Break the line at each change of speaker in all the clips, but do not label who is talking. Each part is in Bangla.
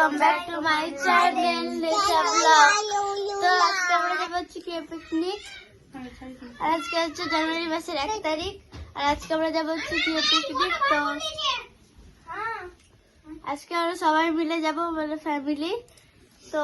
Welcome back to my channel নেশা ব্লগ। তো আজকে আমরা যাবো হচ্ছে কি পিকনিক, আর আজকে হচ্ছে জানুয়ারি মাসের 1 তারিখ, আর আজকে আমরা যাবো হচ্ছে কি পিকনিক। তো আজকে আমরা সবাই মিলে যাবো, মানে ফ্যামিলি। তো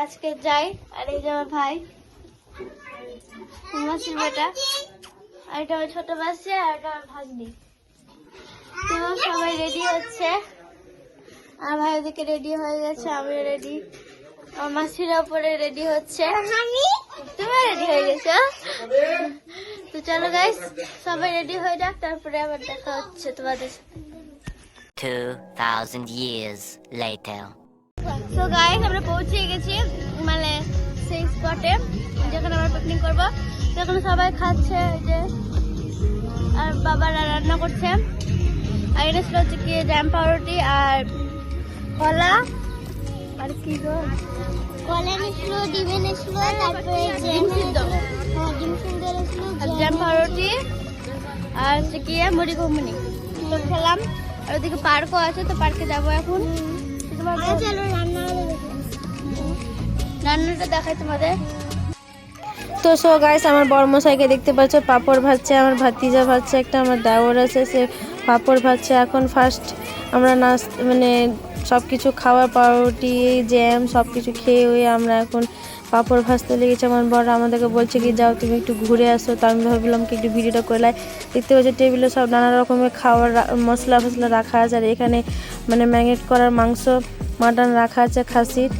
আজকে যাই, আর এই যে আমার ভাই মাসির বেটা, আর এটা আমার ছোট বাচ্চা, আর এটা আমার ভাগ্নি। তো সবাই রেডি হচ্ছে, আর ভাই ওদিকে রেডি হয়ে গেছে, আমিও রেডি, আমার মাসিরা উপরে রেডি হচ্ছে, তুমি রেডি হয়ে গেছো। তো চলো গাইস, সবাই রেডি হয়ে যাক, তারপরে আবার দেখা হচ্ছে তোমাদের সাথে।
2000 years later.
তো গাইস, আমরা পৌঁছে গেছি মানে সেই স্পটে যেখানে আমরা পিকনিক করবো। তো এখন সবাই খাচ্ছে, এই যে, আর বাবারা রান্না করছে, আর এটা ছিল হচ্ছে কি জ্যাম পাউরুটি আর কলা, আর কি গো কলা নিছিল, ডিম এনেছিল, তারপরে ডিম সিদ্ধ, ডিম সিদ্ধ এনেছিল, আর জ্যাম পাউরুটি, আর হচ্ছে কি মুড়ি ঘুগনি। তো খেলাম, আর ওদিকে পার্কও আছে, তো পার্কে যাবো এখন। চলো রান্নাটা দেখাই তোমাদের।
তো সো গাইস, আমার বড়মশাইকে দেখতে পাচ্ছ, পাপড় ভাজছে, আমার ভাতিজা ভাজছে, একটা আমার দেওর আছে, সে পাপড় ভাজছে। এখন ফার্স্ট আমরা মানে সব কিছু খাওয়া, পাউরুটি, জ্যাম সব কিছু খেয়ে হয়ে আমরা এখন পাপড় ভাজতে লেগেছে। আমার বড় আমাদেরকে বলছে কি যাও তুমি একটু ঘুরে আসো। তো আমি ভাবলাম কি একটু ভিডিওটা করলাই। দেখতে পাচ্ছি টেবিলে সব নানা রকমের খাওয়ার মশলা ফসলা রাখা আছে, আর এখানে মানে ম্যারিনেট করার মাংস মাটন রাখা আছে খাসির।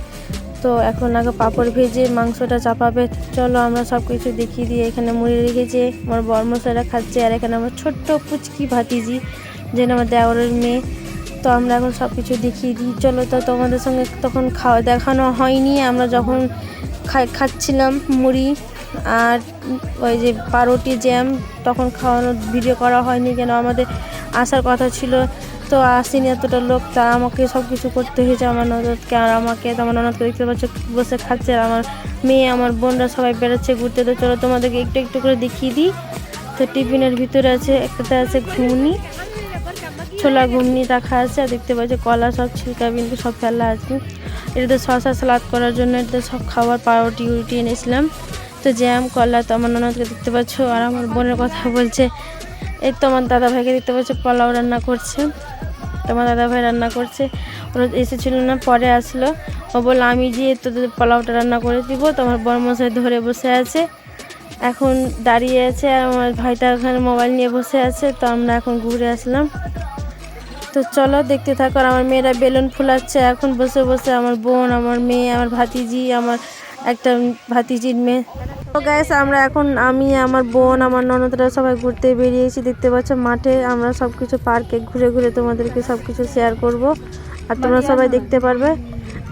তো এখন আগে পাঁপড় ভেজে মাংসটা চাপাবে। চলো আমরা সব কিছু দেখিয়ে দিয়ে, এখানে মুড়ি রেখেছে, আমার বড়মশাইরা খাচ্ছে, আর এখানে আমার ছোট্ট পুচকি ভাতিজি, যেন আমার দেওরের মেয়ে। তো আমরা এখন সব কিছু দেখিয়ে দিই। চলো, তো তোমাদের সঙ্গে তখন খাওয়া দেখানো হয়নি, আমরা যখন খাচ্ছিলাম মুড়ি আর ওই যে পাউরুটি জ্যাম, তখন খাওয়ানোর ভিডিও করা হয়নি, কেন আমাদের আসার কথা ছিল, তো আসেনি এতটা লোক। তা আমাকে সব কিছু করতে হয়েছে, আমার ননদকে আর আমাকে। তো আমার ননদকে দেখতে পাচ্ছ বসে খাচ্ছে, আর আমার মেয়ে আমার বোনরা সবাই বেরোচ্ছে ঘুরতে। তো চলো তোমাদেরকে একটু একটু করে দেখিয়ে দিই। তো টিফিনের ভিতরে আছে, একটাতে আছে ঘুগনি, ছোলা ঘুগনি রাখা আছে, আর দেখতে পাচ্ছ কলা সব ছিলকা বিনকে সব ফেলা আছে। এটাতে শসা সালাদ করার জন্য এটাতে সব খাবার পাউরুটি উরুটি এনেছিলাম। তো জ্যাম কলা। তো আমার ননদকে দেখতে পাচ্ছ, আর আমার বোনের কথা বলছে। এই তো আমার দাদা ভাইকে দেখতে পাচ্ছ, পোলাও রান্না করছে। তোমার দাদা ভাই রান্না করছে, ওরা এসেছিল না, পরে আসলো। ও বললো আমি গিয়ে তোদের পোলাওটা রান্না করে দিব। তো আমার বড়মশাই ধরে বসে আছে, এখন দাঁড়িয়ে আছে, আর আমার ভাইটা ওখানে মোবাইল নিয়ে বসে আছে। তো আমরা এখন ঘুরে আসলাম। তো চলো দেখতে থাকো। আর আমার মেয়েরা বেলুন ফুলাচ্ছে এখন বসে বসে, আমার বোন, আমার মেয়ে, আমার ভাতিজি, আমার একটা ভাতিজির মেয়ে। তো গাইস, আমরা এখন আমি, আমার বোন, আমার ননদরা সবাই ঘুরতে বেরিয়েছি। দেখতে পাচ্ছ মাঠে আমরা সব কিছু পার্কে ঘুরে ঘুরে তোমাদেরকে সব কিছু শেয়ার করব, আর তোমরা সবাই দেখতে পারবে।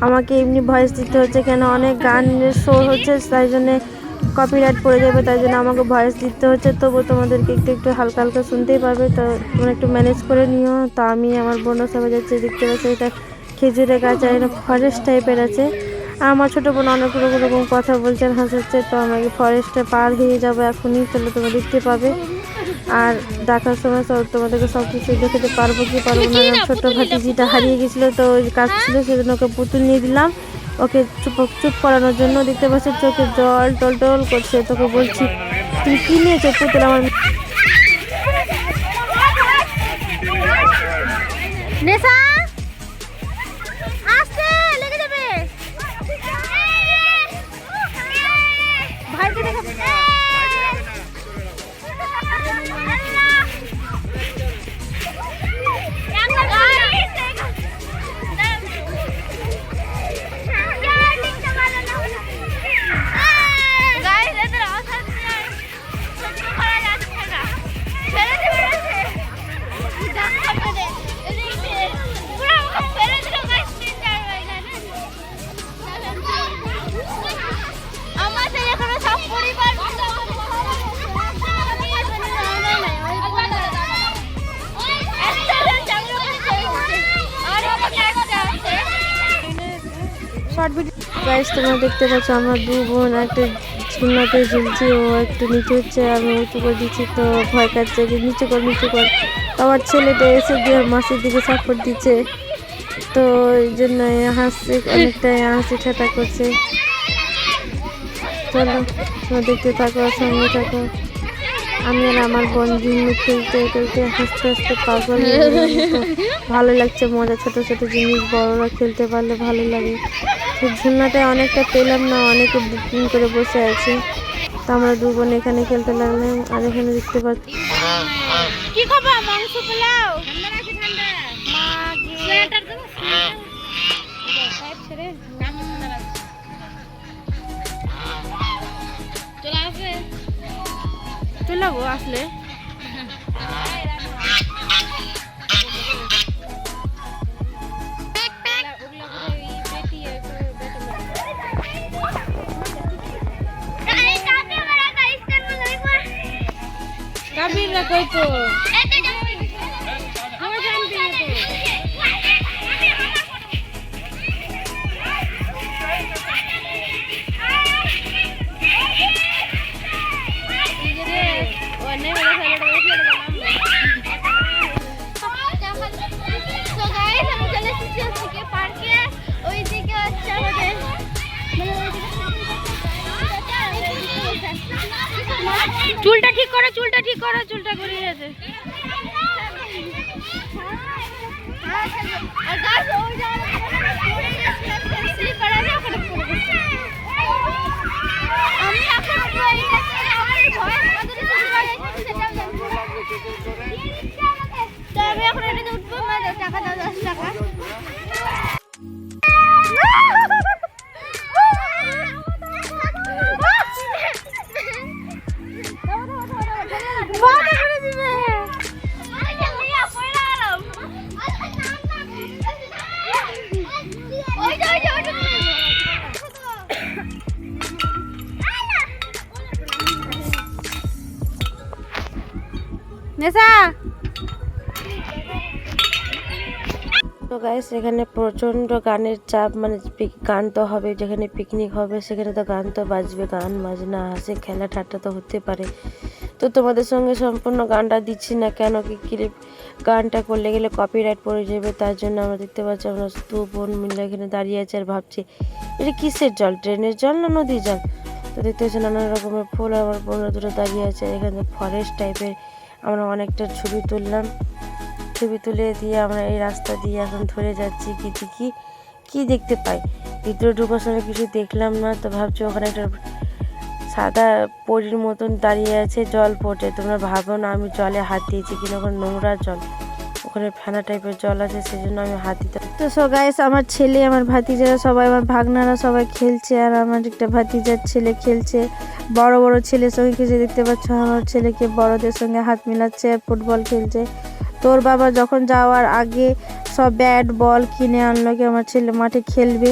আমাকে এমনি ভয়েস দিতে হচ্ছে, কেন অনেক গানের শো হচ্ছে, তাই জন্য কপিরাইট পড়ে যাবে, তাই জন্য আমাকে ভয়েস দিতে হচ্ছে। তবু তোমাদেরকে একটু একটু হালকা হালকা শুনতেই পারবে, তো তোমরা একটু ম্যানেজ করে নিও। তো আমি, আমার বোনরা সবাই যাচ্ছে। দেখতে পাচ্ছি এটা খেজুরের গাছ, আর এটা ফরেস্ট টাইপের আছে। আর আমার ছোটো বোন অনেক রকম কথা বলছে আর হাসাচ্ছে। তো আমাকে ফরেস্টে পার হয়ে যাবো এখনই, তাহলে তোমরা দেখতে পাবে। আর দেখার সময় সব তোমাদেরকে সব কিছু দেখাতে পারবো কি পারবো না। ছোট্ট ভাতিজিটা হারিয়ে গেছিলো, তো ওই কাজ ছিল, সেজন্য ওকে পুতুল নিয়ে দিলাম, ওকে চুপ করানোর জন্য। দেখতে পাচ্ছি চোখে জল টল টল করছে। তোকে বলছি তুমি কি নিয়েছো পুতুল? আমার
নেশা আসতে লেগে যাবে, ভাইকে দেখো।
শর্ট ভিডিও গাইস, তোমরা দেখতে পাচ্ছ আমার দু বোন একটা ঝুলনাতে ঝুলছে, ও একটু নিচে হচ্ছে, আমি উঁচু করে দিচ্ছি, তো ভয় কাটছে যে নিচে কর। তো আমার ছেলেটা এসে দিয়ে মাসির দিকে সাপোর্ট দিচ্ছে। তো এই জন্য হাসছে, অনেকটাই হাসি ঠাট্টা করছে। চলো তোমরা দেখতে থাকো, সঙ্গে থাকো। আমি আর আমার বোন ঝিমু খেলতে খেলতে হাসতে হাসতে পাগল হয়ে গেলাম। তো ভালো লাগছে, মজা, ছোট ছোট জিনিস বড়রা খেলতে পারলে ভালো লাগে। তো ঝুলনাটায় অনেকটা পেলাম না, অনেকে বুকিং করে বসে আছে। তো আমরা দু বোন এখানে খেলতে লাগলাম। আর এখানে দেখতে পাচ্ছি
কি খাবা? মাংস পোলাও।
চলে যাবো আসলে। কাবিররা কই তো? চুলটা ঠিক করো, চুলটা ঠিক করো, চুলটা গড়িয়ে গেছে।
আমি এখন এটাতে উঠবো, টাকা দাও, 10 টাকা।
নেশা। তো গাইস এখানে প্রচন্ড গানের চাপ, মানে গান তো হবে, যেখানে পিকনিক হবে সেখানে তো গান তো বাজবে, গান বাজনা হাসি খেলা ঠাট্টা তো হতে পারে। তো তোমাদের সঙ্গে সম্পূর্ণ গানটা দিচ্ছি না, কেন কি ক্লিপ গানটা করলে গেলে কপিরাইট পড়ে যাবে। তার জন্য আমরা দেখতে পাচ্ছি আমরা দু বোন মিলে এখানে দাঁড়িয়ে আছে আর ভাবছি এটা কিসের জল, ট্রেনের জল না নদীর জল। তো দেখতে পাচ্ছি নানা রকমের ফুল, আমার বোনরা দুটো দাঁড়িয়ে আছে এখানে ফরেস্ট টাইপের। আমরা অনেকটা ছবি তুললাম, ছবি তুলে দিয়ে আমরা এই রাস্তা দিয়ে এখন ধরে যাচ্ছি। কি দেখতে পাই, ভিতরে ঢুকার সময় কিছু দেখলাম না। তো ভাবছি ওখানে একটা সাদা পরীর মতন দাঁড়িয়ে আছে, জল পড়ছে। তোমরা ভাবো না আমি জলে হাত দিয়েছি কিনা, ওখানে নোংরা জল, ওখানে ফেনা টাইপের জল আছে, সেই জন্য আমি হাত দিতে। তো সো গাইস আমার ছেলে, আমার ভাতিজারা সবাই, আমার ভাগনারা সবাই খেলছে, আর আমার একটা ভাতিজার ছেলে খেলছে। বড় বড় ছেলের সঙ্গে কিছু দেখতে পাচ্ছ, আমার ছেলেকে বড়দের সঙ্গে হাত মিলাচ্ছে, ফুটবল খেলছে। তোর বাবা যখন যাওয়ার আগে সব ব্যাট বল কিনে আনলো কি আমার ছেলে মাঠে খেলবে।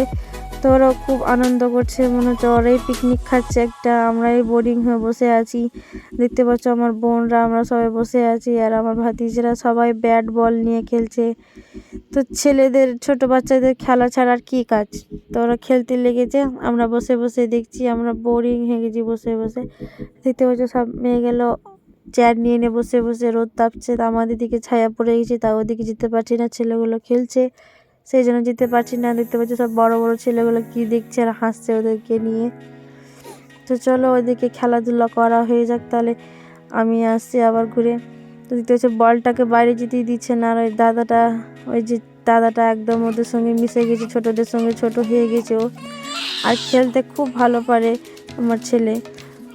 তো ওরাও খুব আনন্দ করছে, মনে হচ্ছে ওরাই পিকনিক খাচ্ছে একটা, আমরাই বোরিং হয়ে বসে আছি। দেখতে পাচ্ছ আমার বোনরা, আমরা সবাই বসে আছি, আর আমার ভাতিজিরা সবাই ব্যাট বল নিয়ে খেলছে। তো ছেলেদের, ছোট বাচ্চাদের খেলা ছাড়া আর কী কাজ, তো ওরা খেলতে লেগেছে, আমরা বসে বসে দেখছি, আমরা বোরিং হয়ে গেছি বসে বসে। দেখতে পাচ্ছ সব মেয়ে গেল চেয়ার নিয়ে নিয়ে বসে বসে, রোদ তাপছে, তা আমাদের দিকে ছায়া পড়ে গেছে, তা ওদিকে যেতে পারছি না, ছেলেগুলো খেলছে সেই জন্য যেতে পারছি না। দেখতে পাচ্ছি সব বড় বড় ছেলেগুলো কি দেখছে আর হাসছে ওদেরকে নিয়ে। তো চলো ওদেরকে খেলাধুলা করা হয়ে যাক, তাহলে আমি আসছি আবার ঘুরে। তো দেখতে পাচ্ছি বলটাকে বাইরে যেতেই দিচ্ছে না, আর ওই যে দাদাটা একদম ওদের সঙ্গে মিশে গেছে, ছোটদের সঙ্গে ছোট হয়ে গেছে ও, আর খেলতে খুব ভালো পারে আমার ছেলে।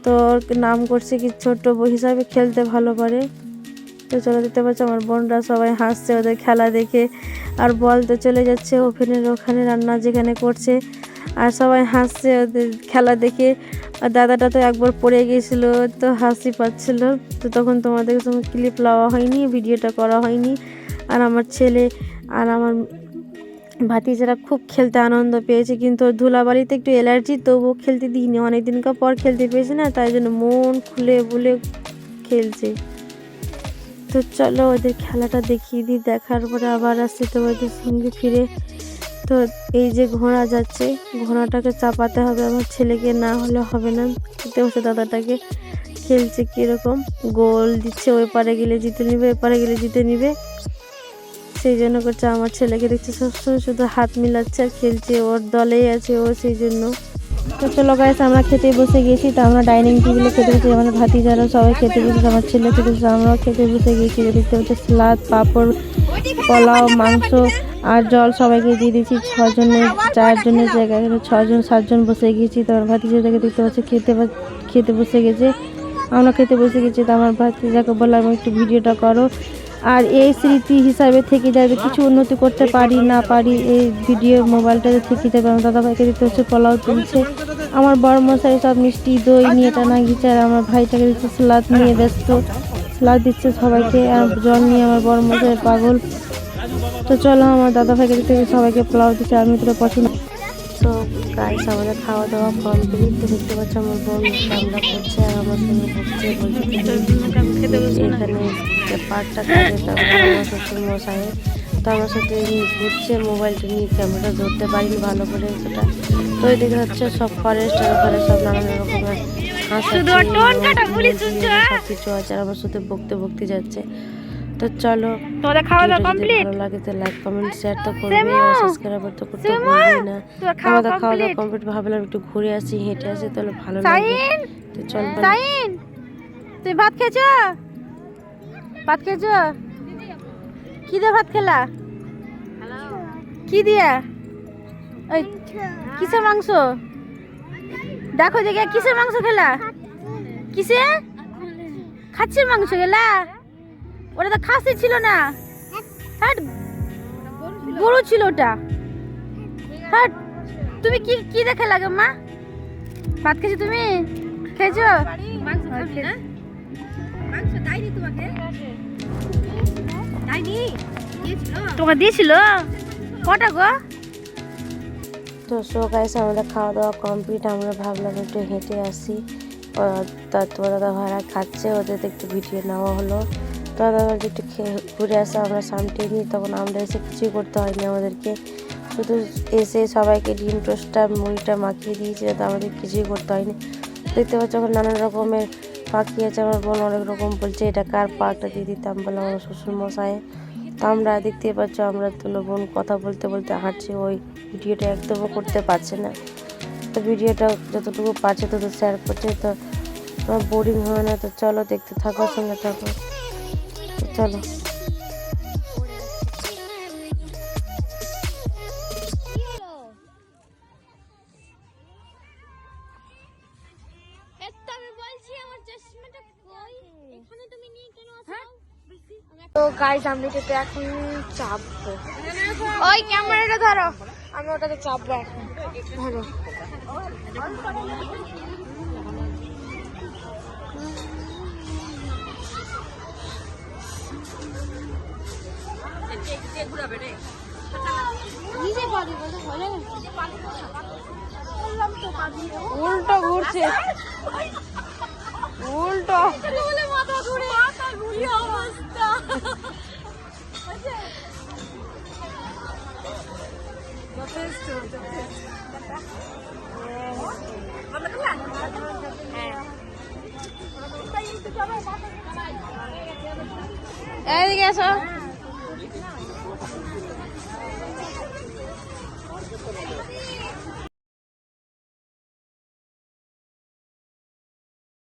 তো ওর নাম করছে কি ছোট বউ হিসাবে, খেলতে ভালো পারে। তো চলো দেখতে পাচ্ছ আমার বোনরা সবাই হাসছে ওদের খেলা দেখে, আর বল তো চলে যাচ্ছে ওভেনের ওখানে রান্না যেখানে করছে, আর সবাই হাসছে ওদের খেলা দেখে। আর দাদাটা তো একবার পড়ে গিয়েছিল, তো হাসি পাচ্ছিল। তো তখন তোমাদের সঙ্গে ক্লিপ নেওয়া হয়নি, ভিডিওটা করা হয়নি। আর আমার ছেলে আর আমার ভাতিজারা খুব খেলতে আনন্দ পেয়েছে, কিন্তু ওর ধুলাবালিতে একটু অ্যালার্জি, তবুও খেলতে দিইনি, অনেক দিনকার পর খেলতে পেয়েছে না, তাই জন্য মন খুলে বলে খেলছে। তো চলো ওদের খেলাটা দেখিয়ে দিই, দেখার পরে আবার আসছি তোমাদের সঙ্গে ফিরে। তো এই যে ঘোড়া যাচ্ছে, ঘোড়াটাকে চাপাতে হবে আমার ছেলেকে, না হলে হবে না। দেখতে বসে দাদাটাকে খেলছে কীরকম, গোল দিচ্ছে, ওই পারে গেলে জিতে নিবে, এ পারে গেলে জিতে নিবে। সেই জন্য করছে। আমার ছেলেকে দেখছে সবসময় শুধু হাত মিলাচ্ছে আর খেলছে, ওর দলেই আছে ও, সেই জন্য। তো চলো গাইস, আমরা খেতে বসে গেছি। তো আমরা ডাইনিং টেবিলে খেতে বসে, আমার ভাতিজারা সবাই খেতে বসেছে, আমার ছেলে খেতে বসে, আমরাও খেতে বসে গেছি। দেখতে পাচ্ছি সালাদ, পাঁপড়, পোলাও, মাংস আর জল সবাইকে দিয়ে দিয়েছি। 6 জনের 4 জনের জায়গায় 6 জন 7 জন বসে গেছি। তো আমার ভাতিজাটাকে দেখতে পাচ্ছি খেতে বসে গেছে, আমরা খেতে বসে গেছি। তো আমার ভাতিজাকে বললাম একটু ভিডিওটা করো, আর এই স্মৃতি হিসাবে থেকে যাবে। কিছু উন্নতি করতে পারি না পারি, এই ভিডিও মোবাইলটাতে থেকে যাবে। আমার দাদাভাইকে দেখতে হচ্ছে পোলাও তুলছে, আমার বড় মশাই সব মিষ্টি দই নিয়ে টানা গিয়েছে, আর আমার ভাইটাকে দিচ্ছে সালাদ নিয়ে ব্যস্ত, সালাদ দিচ্ছে সবাইকে, আর জল নিয়ে আমার বড় মশাই পাগল। তো চলো, আমার দাদাভাইকে দেখতে সবাইকে পোলাও দিচ্ছে, আমি তো পছন্দ। তো গাইস, আমাদের খাওয়া দাওয়া কমপ্লিট। তো দেখতে পাচ্ছি আমার বোন রান্না করছে আর আমার সঙ্গে বসছে, বলছে এখানে পার্কটা থাকে। তারপরে আমার শ্বশুর মশাই তো আমার সাথে ঘুরছে, মোবাইলটা নিয়ে ক্যামেরা ধরতে পারিনি ভালো করে সেটা। তো এই দেখে হচ্ছে সব ফরেস্ট আর ওখানে সব নানান রকমের হাঁস সব কিছু আছে, আর আমার সাথে বকতে যাচ্ছে। তো চলো,
তোমাদের খাওয়া দাওয়া
ভিডিওটা যদি
কমপ্লিট?
ভালো লাগে তো লাইক কমেন্ট শেয়ার তো করবে, আর সাবস্ক্রাইব তো করতে ভুলবেই না। আমাদের খাওয়া দাওয়া কমপ্লিট, ভাবলাম একটু ঘুরে আসি, হেঁটে আসি, তাহলে ভালো লাগবে। তো চলো,
তুই ভাত খেয়েছ? ভাত খেয়েছ? কি দিয়ে ভাত খেলা? কি দিয়ে? ওই কিসের মাংস? দেখো দেখে কিসের মাংস খেলা? কিসে? খাসির মাংস খেলা? ওটা তো খাসি ছিল না, হ্যাঁ গরু ছিল ওটা। হ্যাঁ, তুমি কি কি দেখে লাগে মা? ভাত খেয়েছো? তুমি খেয়েছো? তোমাকে দিয়েছিল কটা গো?
তো সো গাইস, আমাদের খাওয়া দাওয়া কমপ্লিট। আমরা ভাবলাম একটু হেঁটে আসি, তোমার দাদা ভাড়া খাচ্ছে, ওদের একটু ভিডিও নেওয়া হলো। তো দাদা একটু ঘুরে আসে, আমরা সামনে নিই। তখন আমরা এসে কিছুই করতে হয়নি আমাদেরকে, শুধু এসে সবাইকে ডিম টোস্টটা মুড়িটা মাখিয়ে দিয়েছে, যাতে আমাদের কিছুই করতে হয়নি। দেখতে পাচ্ছি ওখানে নানান রকমের পাখি আছে, আমার বোন অনেক রকম বলছে এটা কার পার্কটা দিয়ে দিতাম, বললাম আমার শ্বশুর মশাই। তো আমরা দেখতেই পাচ্ছ, আমরা দুনো বোন কথা বলতে বলতে হাঁটছি, ওই ভিডিওটা একদমও করতে পারছে না। তো ভিডিওটা যতটুকু পারছে তত শেয়ার করছে, তো আমার বোরিং হয় না। তো চলো, দেখতে থাকো, সঙ্গে থাকো, চলো।
তো গাইস, আমি যেটা এখন চাপবো, ওই ক্যামেরাটা ধরো, আমি ওটাতে চাপবো এখন, ধরো। উল্টো ঘুরছে, উল্টো মাথা ঘুরে অবস্থা। এদিকে এসো।